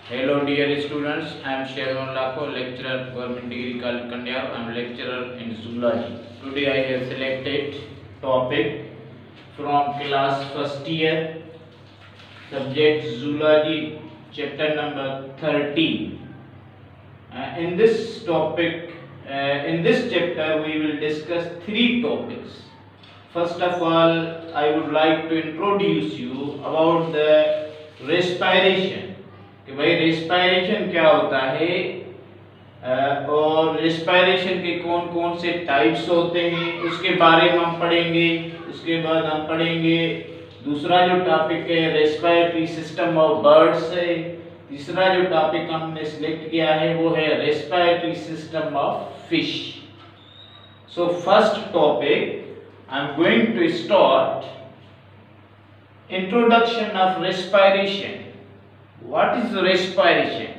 Hello dear students, I am Sherwan Lakho, lecturer, Government Degree College Kandiyar. I am lecturer in zoology. Today I have selected topic from class first year, subject zoology, chapter number 13. In this topic, in this chapter, we will discuss three topics. First of all, I would like to introduce you about the respiration. कि भाई respiration क्या होता है और respiration के कौन कौन से टाइप्स होते हैं उसके बारे में हम पढ़ेंगे। उसके बाद हम पढ़ेंगे दूसरा जो टॉपिक है रेस्पिरेटरी सिस्टम ऑफ बर्ड्स है। तीसरा जो टॉपिक हमने सिलेक्ट किया है वो है respiratory system of fish. So first topic I am going to start introduction of respiration. What is respiration?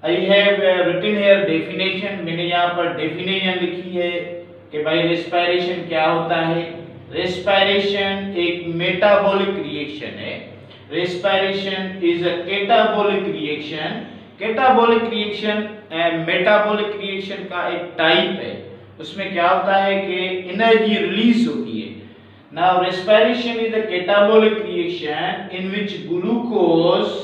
I have written here definition. मैंने यहाँ पर definition लिखी है कि भाई respiration क्या होता है। Respiration एक metabolic reaction है। Respiration is a catabolic reaction. Catabolic reaction metabolic reaction का एक type है। उसमें क्या होता है कि energy release होती है। Now respiration is a catabolic reaction in which glucose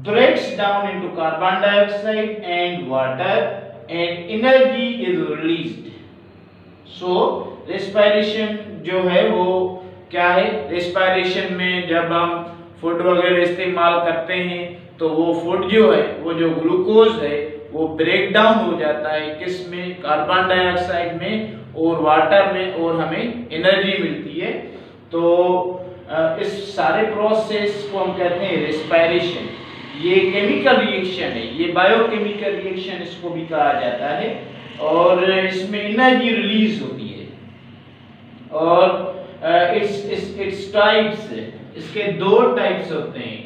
breaks down into carbon dioxide and water and energy is released. So respiration जो है वो क्या है, respiration में जब हम फूड वगैरह इस्तेमाल करते हैं तो वो फूड जो है वो जो ग्लूकोज है वो ब्रेक डाउन हो जाता है किस में, कार्बन डाइऑक्साइड में और वाटर में, और हमें एनर्जी मिलती है। तो इस सारे प्रोसेस को हम कहते हैं रेस्पिरेशन। ये केमिकल रिएक्शन है, ये बायोकेमिकल रिएक्शन इसको भी कहा जाता है और इसमें एनर्जी रिलीज होती है। और इट्स टाइप्स, इसके दो टाइप्स होते हैं।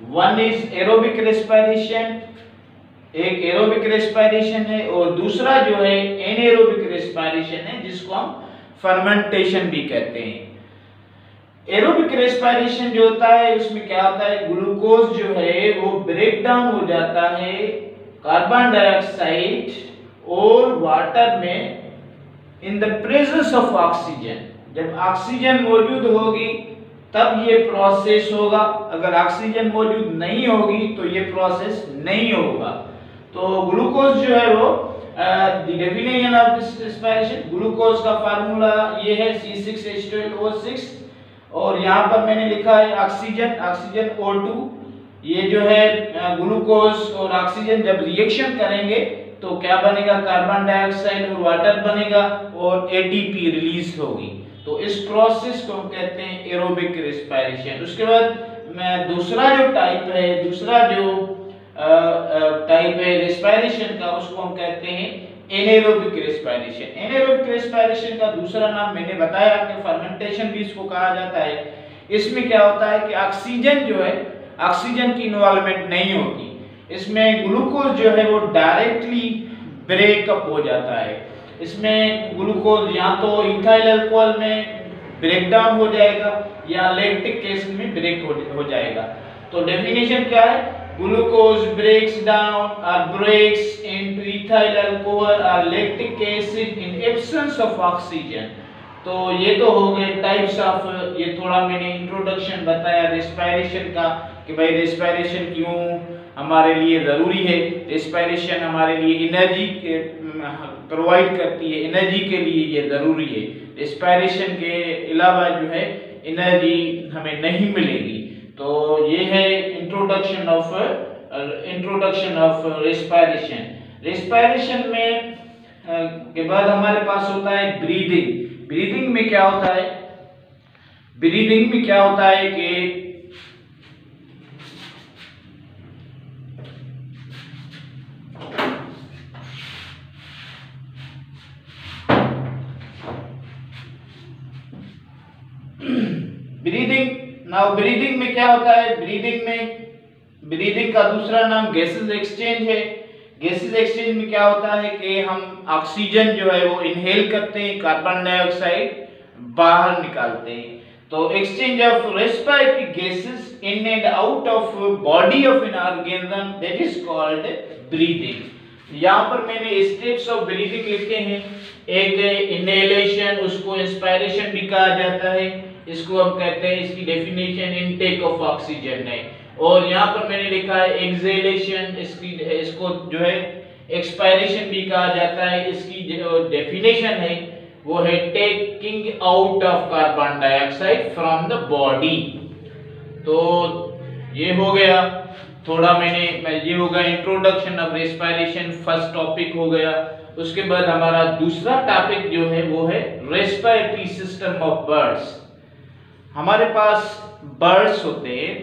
वन इज एरोबिक रेस्पिरेशन, एक एरोबिक रेस्पिरेशन है, और दूसरा जो है एनएरोबिक रेस्पिरेशन है जिसको हम फर्मेंटेशन भी कहते हैं। एरोबिक रेस्पिरेशन जो होता है उसमें क्या होता है, ग्लूकोज जो है वो ब्रेक डाउन हो जाता है कार्बन डाइऑक्साइड और वाटर में in the presence of oxygen. जब ऑक्सीजन मौजूद होगी तब ये प्रोसेस होगा, अगर ऑक्सीजन मौजूद नहीं होगी तो ये प्रोसेस नहीं होगा। तो ग्लूकोज जो है वो डेफिनेशन ऑफ रेस्पिरेशन, ग्लूकोज का फार्मूला ये है C6H12O6 और यहाँ पर मैंने लिखा है ऑक्सीजन, ऑक्सीजन O2। ये जो है ग्लूकोज और ऑक्सीजन जब रिएक्शन करेंगे तो क्या बनेगा, कार्बन डाइऑक्साइड और वाटर बनेगा और ATP रिलीज होगी। तो इस प्रोसेस को हम कहते हैं एरोबिक रेस्पिरेशन। उसके बाद दूसरा जो टाइप है, दूसरा जो टाइप है रेस्पिरेशन का, उसको हम कहते हैं एनेरोबिक रेस्पिरेशन। एनेरोबिक रेस्पिरेशन का दूसरा नाम मैंने बताया कि फर्मेंटेशन भी इसको कहा जाता है। इसमें क्या होता है कि ऑक्सीजन जो है, ऑक्सीजन की इन्वॉल्वमेंट नहीं होती, इसमें ग्लूकोज जो है वो डायरेक्टली ब्रेकअप हो जाता है। इसमें ग्लूकोज या तो इथाइल अल्कोहल में ब्रेक डाउन हो जाएगा या लैक्टिक एसिड में ब्रेक हो जाएगा। तो डेफिनेशन क्या है, glucose breaks down or breaks into ethyl alcohol or lactic acid in absence of oxygen। तो ये तो हो गए टाइप्स ऑफ, ये थोड़ा मैंने इंट्रोडक्शन बताया रेस्पिरेशन का कि भाई रेस्पिरेशन क्यों हमारे लिए ज़रूरी है। रेस्पिरेशन हमारे लिए एनर्जी प्रोवाइड करती है, एनर्जी के लिए ये ज़रूरी है। रेस्पिरेशन के अलावा जो है एनर्जी हमें नहीं मिलेगी। तो ये है इंट्रोडक्शन ऑफ रेस्पिरेशन। रेस्पिरेशन में के बाद हमारे पास होता है ब्रीदिंग। ब्रीदिंग में क्या होता है, ब्रीदिंग में क्या होता है कि ब्रीदिंग में क्या होता है, ब्रीदिंग का दूसरा नाम गैसेस एक्सचेंज है। गैसेस एक्सचेंज में क्या होता है कि हम ऑक्सीजन जो है वो इनहेल करते हैं, कार्बन डाइऑक्साइड बाहर निकालते हैं। तो exchange of respiratory gases in and out of body of an organism, that is called breathing. यहाँ पर मैंने स्टेप्स ऑफ ब्रीदिंग लिखे हैं। एक इनहेलेशन, उसको इंस्पायरेशन भी कहा जाता है, इसको हम कहते हैं, इसकी डेफिनेशन इनटेक ऑफ ऑक्सीजन है। और यहाँ पर मैंने लिखा है एक्सहेलेशन, इसको जो है एक्सपायरेशन भी कहा जाता है। इसकी जो डेफिनेशन है वो है taking out of carbon dioxide from the body. तो ये हो गया थोड़ा ये हो गया introduction of respiration, first topic हो गया। उसके बाद हमारा दूसरा टॉपिक जो है वो है रेस्पिरेटरी सिस्टम ऑफ बर्ड्स। हमारे पास बर्ड्स होते हैं,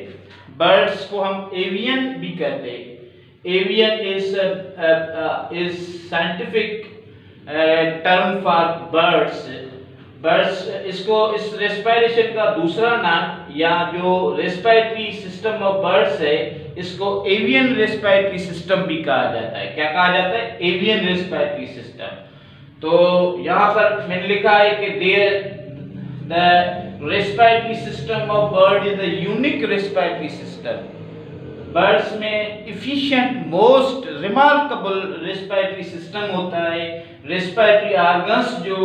बर्ड्स को हम एवियन भी कहते हैं। Avian is scientific term for birds. इस रेस्पिरेशन का दूसरा नाम या जो रेस्पिरेटरी सिस्टम ऑफ बर्ड्स है, इसको एवियन रेस्पिरेटरी सिस्टम भी कहा जाता है। क्या कहा जाता है? Avian respiratory system. तो यहाँ पर मैंने लिखा है कि the respiratory system of bird is a unique respiratory system. Birds में efficient, most remarkable respiratory system होता है। रेस्पिरेटरी ऑर्गन्स जो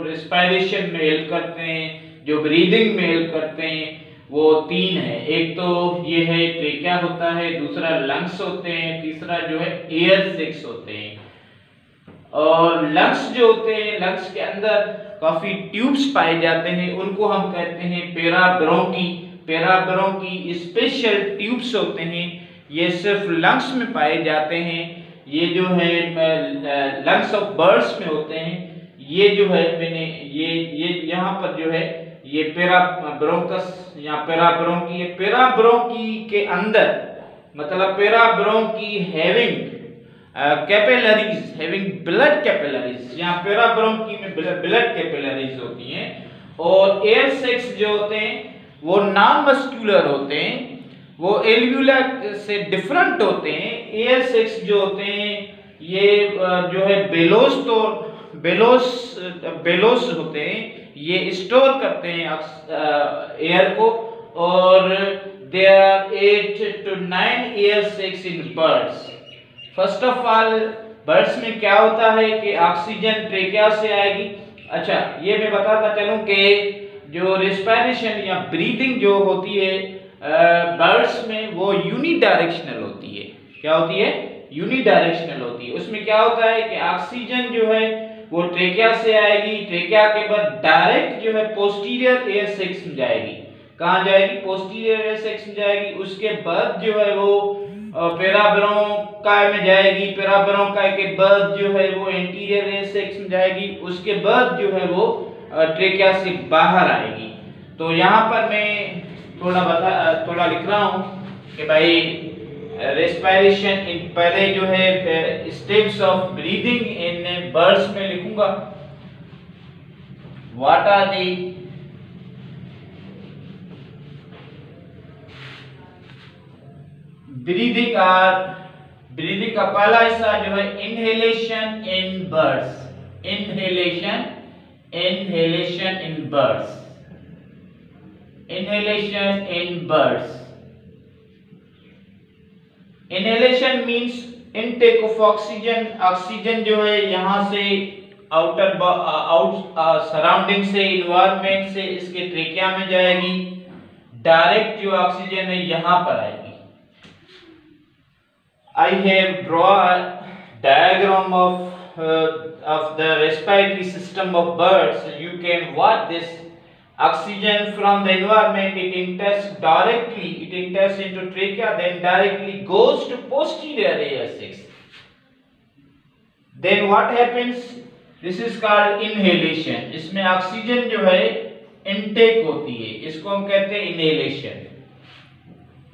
रेस्पिरेशन में हेल्प करते हैं, जो ब्रीदिंग में हेल्प करते हैं, वो 3 है। एक तो ये है ट्रेकिया होता है, दूसरा लंग्स होते हैं, तीसरा जो है एयर सेक्स होते हैं। और लंग्स जो होते हैं, लंग्स के अंदर काफी ट्यूब्स पाए जाते हैं, उनको हम कहते हैं पैराब्रोंकी। पैराब्रोंकी स्पेशल ट्यूब्स होते हैं, ये सिर्फ लंग्स में पाए जाते हैं। ये जो है लंग्स ऑफ बर्ड्स में होते हैं। ये जो है मैंने ये यहाँ पर जो है ये पैराब्रोंकस या पैराब्रोंकी है। पैराब्रोंकी के अंदर मतलब parabronchi having capillaries, having blood capillaries, यहाँ पैराब्रोंकी में ब्लड कैपिलरीज होती हैं। और एयर सेक्स जो होते हैं वो नॉन मस्कुलर होते हैं, वो एल्वियोला से डिफरेंट होते हैं। एयर सेक्स जो होते हैं ये जो है बेलोस होते हैं, ये स्टोर करते हैं एयर को। और there are 8 to 9 air sacs in birds. First of all birds में क्या होता है कि ऑक्सीजन ट्रेकिया से आएगी। अच्छा, ये मैं बताता चलूं कि जो रेस्पिरेशन या ब्रीदिंग जो होती है बर्ड्स में, वो यूनिडायरेक्शनल होती है। क्या होती है? यूनिडायरेक्शनल होती है। उसमें क्या होता है कि ऑक्सीजन जो है वो ट्रेकिया से आएगी, ट्रेकिया के बाद डायरेक्ट जो है पोस्टीरियर एयर सेक्स में जाएगी। कहाँ जाएगी? पोस्टीरियर एयर सेक्स में जाएगी। उसके बाद जो है वो पैराब्रोंकाई में जाएगी। पैराब्रोंकाई के बाद जो है वो एंटीरियर एयर सेक्स में जाएगी। उसके बाद जो है वो ट्रेकिया से बाहर आएगी। तो यहाँ पर मैं थोड़ा लिख रहा हूँ कि भाई रेस्पिरेशन इन, पहले जो है steps of breathing in birds में लिखूंगा। व्हाट आर दी ब्रीदिंग का पहला हिस्सा जो है inhalation in birds. Inhalation in birds. Inhalation in birds. Inhalation means intake of oxygen. Oxygen जो है यहाँ से सराउंडिंग से, इन्वायरमेंट से इसके ट्रेकिया में जाएगी। डायरेक्ट जो ऑक्सीजन है यहाँ पर आएगी। I have drawn a diagram of the respiratory system of birds. You can watch this. Oxygen from the environment, it enters into trachea, then directly goes to posterior air sacs. Then what happens? This is called inhalation. इसमें oxygen जो है intake होती है, इसको हम कहते हैं inhalation.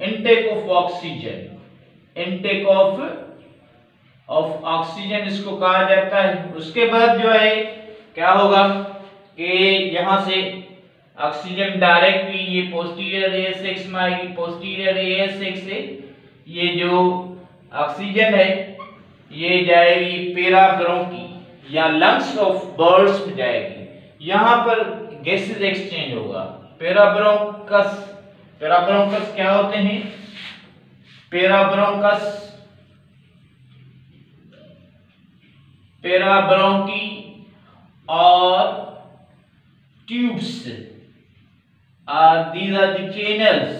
Intake of oxygen. Intake of oxygen इसको कहा जाता है। उसके बाद जो है क्या होगा कि यहाँ से ऑक्सीजन डायरेक्टली ये पोस्टीरियर एयर सेक्स में आएगी। पोस्टीरियर एयर सेक्स से ये जो ऑक्सीजन है ये जाएगी पैराब्रोंकी या लंग्स ऑफ बर्ड्स में जाएगी। यहाँ पर गैसेस एक्सचेंज होगा। पैराब्रोंकस, पैराब्रोंकस क्या होते हैं? पैराब्रोंकस, पैराब्रोंकी और tubes these are the channels,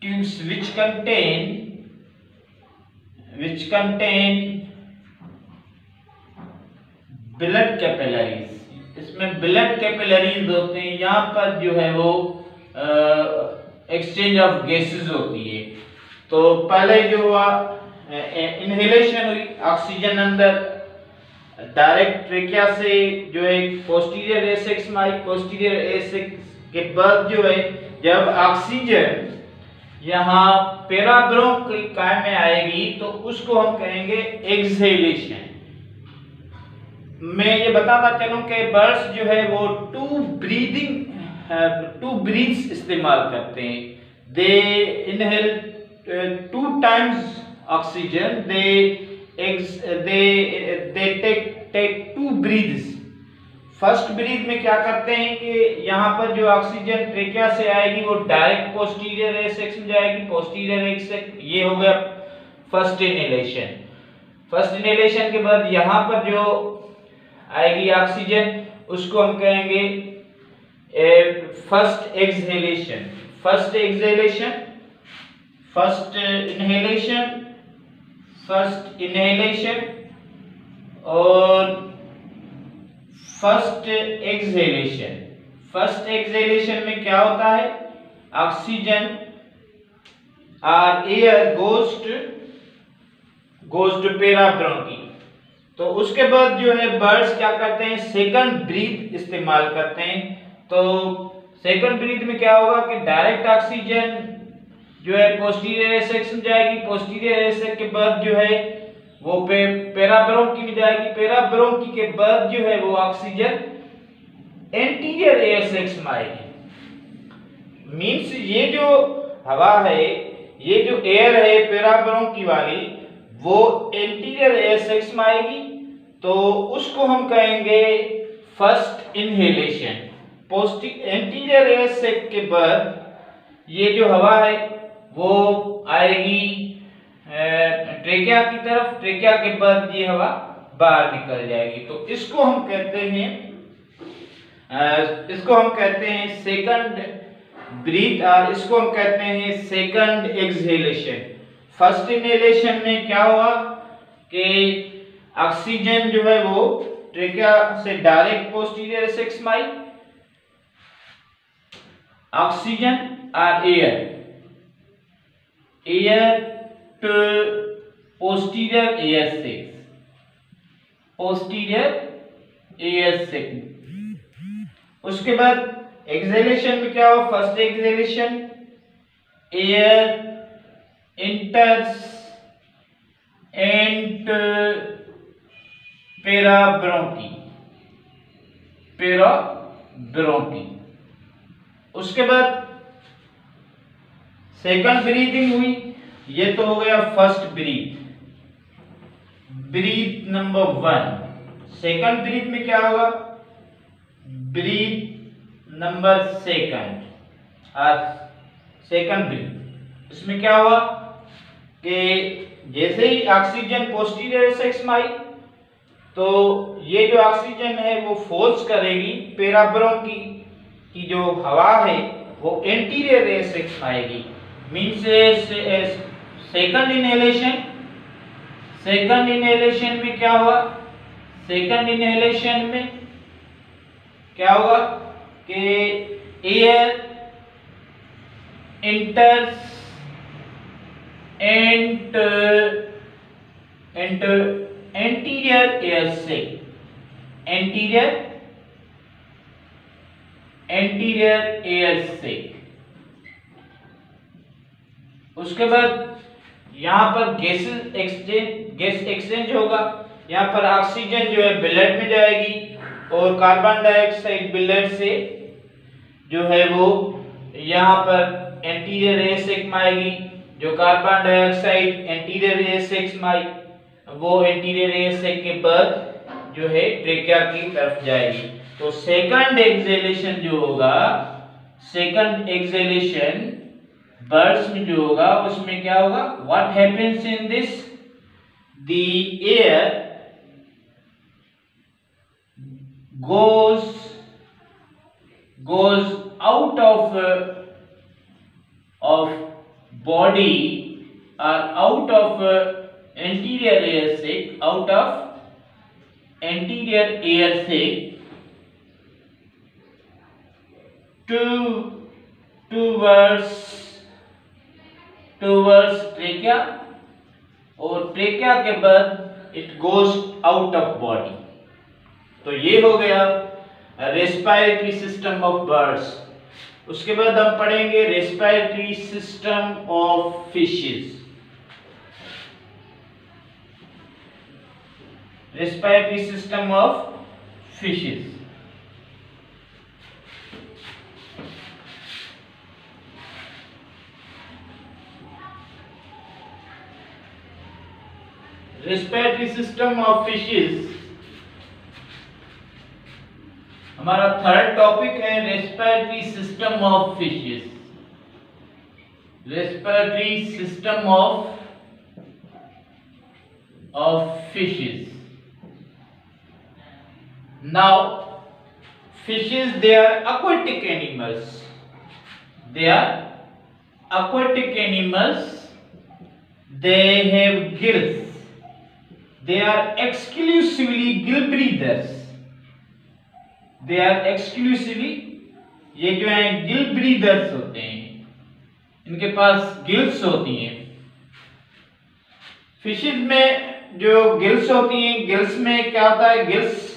tubes which contain blood capillaries, इसमें ब्लड कैपिलरीज होते हैं। यहाँ पर जो है वो एक्सचेंज ऑफ गैसेस होती है। तो पहले जो हुआ इनहेलेशन हुई, ऑक्सीजन अंदर डायरेक्ट ट्रेकिया से जो है पोस्टीरियर एसेक्स में आई, पोस्टीरियर एसेक्स के बाद जो है जब ऑक्सीजन यहाँ पैराब्रोंकाई में आएगी तो उसको हम कहेंगे एक्सहेलेशन। मैं ये बताना चलूं कि बर्ड्स जो है वो टू ब्रीथ्स इस्तेमाल करते हैं। They inhale 2 times oxygen, they take 2 breaths। First breath में क्या करते हैं कि यहाँ पर जो ऑक्सीजन ट्रेकिया से आएगी वो डायरेक्ट पोस्टीरियर एसेक्स में जाएगी, पोस्टीरियर एसेक्स, ये हो गया फर्स्ट इनहेलेशन। फर्स्ट इनहेलेशन के बाद यहाँ पर जो आएगी ऑक्सीजन उसको हम कहेंगे first exhalation. First exhalation, first inhalation, first inhalation और फर्स्ट एक्सहेलेशन। फर्स्ट एक्सहेलेशन में क्या होता है? ऑक्सीजन और एयर गोज टू पैराब्रोंकी। तो उसके बाद जो है बर्ड्स क्या करते हैं? सेकंड ब्रीथ इस्तेमाल करते हैं। तो सेकंड ब्रीथ में क्या होगा कि डायरेक्ट ऑक्सीजन जो है पोस्टीरियर एसेक्स में जाएगी, पोस्टीरियर एसेक्स के बाद जो है वो पैराब्रोंकी में जाएगी, पैराब्रोंकी के बाद जो है वो ऑक्सीजन एंटीरियर एसेक्स में आएगी। मींस ये जो हवा है, ये जो एयर है पैराब्रोंकी वाली, वो एंटीरियर एसेक्स में आएगी तो उसको हम कहेंगे फर्स्ट इनहेलेशन। एंटीरियर एसेक्स के बाद ये जो हवा है वो आएगी ट्रेकिया की तरफ, ट्रेकिया के बाद ये हवा बाहर निकल जाएगी। तो इसको हम कहते हैं सेकंड ब्रीथ और इसको हम कहते हैं सेकंड एक्सहेलेशन। फर्स्ट इनहेलेशन में क्या हुआ कि ऑक्सीजन जो है वो ट्रेकिया से डायरेक्ट पोस्टीरियर एसेक्स में आई, ऑक्सीजन और air to posterior air sac। उसके बाद एक्सहेलेशन में क्या हुआ? First exhalation, air enters and parabronchi. उसके बाद सेकंड ब्रीथिंग हुई, ये तो हो गया first breath, breath number 1। Second breath में क्या होगा? Breath number second breath. इसमें क्या हुआ कि जैसे ही ऑक्सीजन पोस्टीरियर एसेक्स में आई तो ये जो ऑक्सीजन है वो फोर्स करेगी पैराब्रोंकी की जो हवा है वो एंटीरियर एसेक्स में आएगी। मींस सेकंड इनहेलेशन में क्या हुआ? सेकंड इनहेलेशन में क्या होगा कि air enters anterior air sac, anterior air sac। उसके बाद यहाँ पर गैस एक्सचेंज होगा। यहाँ पर ऑक्सीजन जो है ब्लड में जाएगी और कार्बन डाइऑक्साइड ब्लड से जो है वो यहाँ पर एंटीरियर एयर सैक में आएगी। जो carbon dioxide anterior air sac में आई वो एंटीरियर एयर सैक के बाद जो है ट्रेकिया की तरफ जाएगी। तो सेकंड एक्सहेलेशन जो होगा सेकंड एक्सहेलेशन बर्ड्स में जो होगा उसमें क्या होगा, what happens in this, the air goes out of body or out of anterior air sac, out of anterior air sac towards trachea, और ट्रेकिया के बाद it goes out of body. तो ये हो गया रेस्पिरेटरी सिस्टम ऑफ बर्ड्स। उसके बाद हम पढ़ेंगे respiratory system of fishes. Respiratory system of fishes. Respiratory system of fishes हमारा थर्ड टॉपिक है, respiratory system of fishes. Respiratory system of fishes. Now fishes, they are aquatic animals. They are aquatic animals. They have gills. They are exclusively gill breathers. They are exclusively, ये जो है गिल ब्रीदर्स होते हैं, इनके पास gills होती हैं। Fishes में जो गिल्स होती हैं, गिल्स में क्या होता है, गिल्स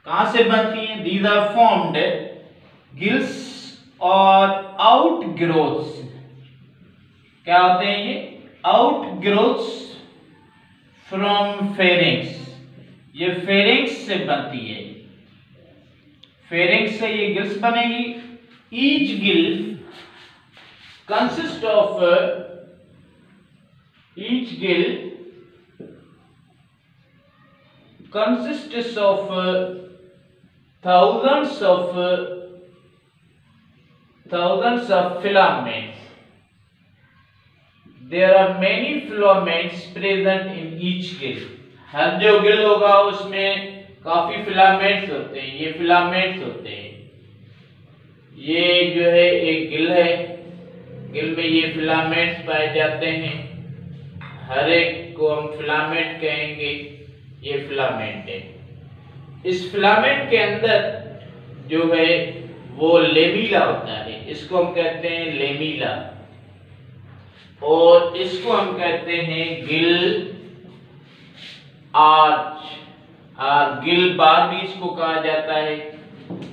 कहां से बनती हैं, दीज आर फॉर्म्ड गिल्स और आउट ग्रोथ्स। क्या होते हैं ये, आउट ग्रोथ्स फ्रॉम फेरिंग्स। ये फेरिंग्स से बनती है, फेरिंग्स से ये गिल्स बनेगी। Each Gill consist of, each Gill consists of thousands of filaments. There are many filaments present in each gill. हर जो गिल होगा उसमें काफी फिलामेंट्स होते हैं। ये फिलामेंट्स होते हैं, ये जो है एक गिल है, गिल में ये फिलामेंट्स पाए जाते हैं। हर एक को हम फिलामेंट कहेंगे, ये फिलामेंट है। इस फिलामेंट के अंदर जो है वो लेमिला होता है, इसको हम कहते हैं लेमिला, और इसको हम कहते हैं गिल आर्च, और गिल बार भी इसको कहा जाता है।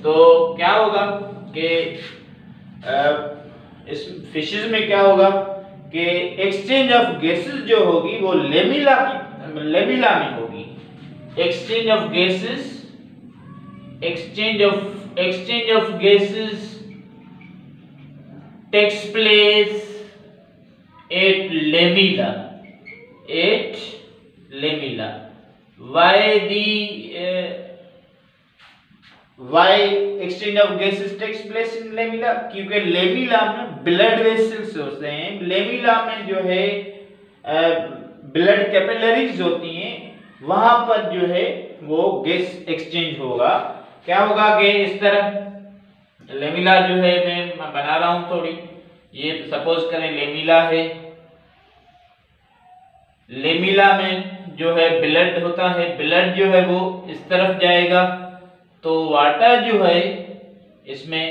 तो क्या होगा कि इस फिशेस में क्या होगा कि एक्सचेंज ऑफ गैसेस जो होगी वो लेमिला में होगी। exchange of gases takes place at lamella, why exchange of gases takes place in lamella, क्योंकि लेमिला में ब्लड वेसल्स होते हैं। लेमिला में जो है ब्लड कैपिलरीज होती हैं, वहां पर जो है वो गैस एक्सचेंज होगा। क्या होगा कि इस तरह लेमिला जो है, मैं बना रहा हूं थोड़ी, ये सपोज करें लेमिला है, लेमिला में जो है ब्लड होता है, ब्लड जो है वो इस तरफ जाएगा, तो वाटर जो है इसमें,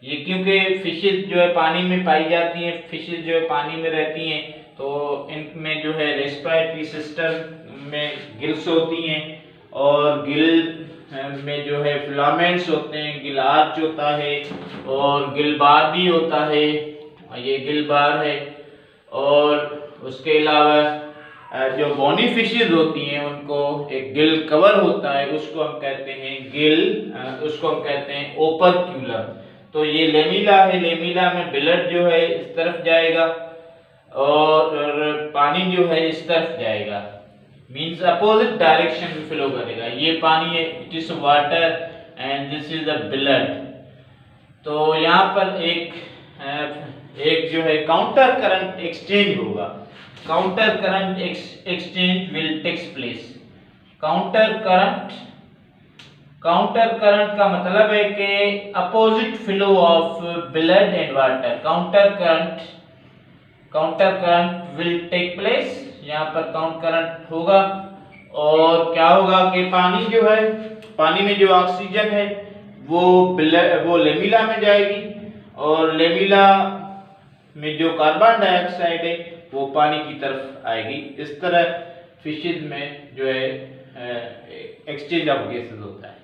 ये क्योंकि फिशेस जो है पानी में पाई जाती हैं, फिशेस जो है पानी में रहती हैं, तो इनमें जो है रेस्पिरेटरी सिस्टम में गिल्स होती हैं, और गिल में जो है फिलामेंट्स होते हैं, गिल आर्च होता है और गिल बार भी होता है, ये गिल बार है। और उसके अलावा जो बोनी फिशेस होती हैं उनको एक गिल कवर होता है, उसको हम कहते हैं उसको हम कहते हैं ओपर्क्यूलम। तो ये लेमिला है, लेमिला में ब्लड जो है इस तरफ जाएगा और पानी जो है इस तरफ जाएगा, मींस अपोजिट डायरेक्शन में फ्लो करेगा। ये पानी है, it is water and this is the blood. तो यहाँ पर एक जो है काउंटर करंट एक्सचेंज होगा। Counter current exchange will takes place. Counter current का मतलब है कि opposite flow of blood and water. Counter current will take place. यहाँ पर काउंटर करंट होगा और क्या होगा कि पानी जो है, पानी में जो ऑक्सीजन है वो लेमिला में जाएगी और लेमिला में जो कार्बन डाइऑक्साइड है वो पानी की तरफ आएगी। इस तरह फिशेज में जो है एक्सचेंज ऑफ गैसेस होता है।